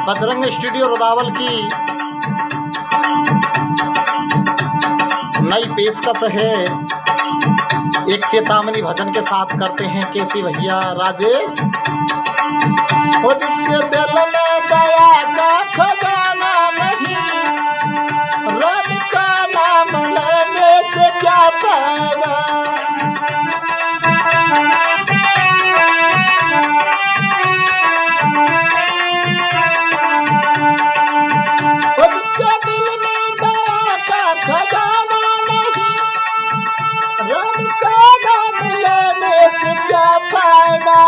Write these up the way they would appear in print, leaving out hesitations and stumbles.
Bajrang studio Rudawal की नई पेशकश है। एक चेतावनी भजन के साथ करते हैं केसी भैया राजेश। वो जिसके दिल में दया का खजाना नहीं, रब का नाम लेने से क्या फायदा। वो जिसके दिल में दया का खजाना नहीं, रब का नाम लेने से क्या फायदा।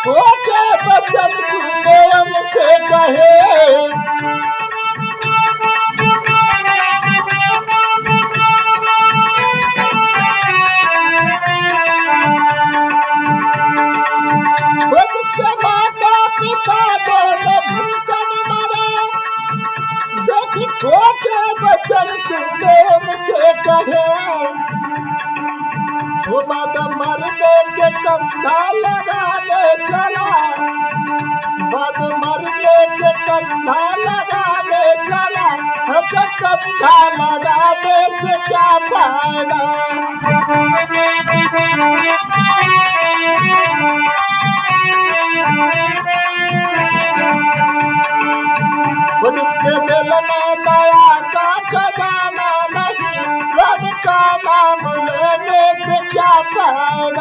छोटे बचन तूने हमसे कहे, वो जिसके माता पिता दोनों भूखन मरे। देखी छोटे बचन तूने हमसे कहे, वो बात मरने के कंधा लगाने चला, बद मरने के कंधा लगाने चला। हंस कंधा लगाने से क्या फायदा। वो जिसके दिल में दया का खजाना नहीं, रब का नाम लेने से क्या फायदा।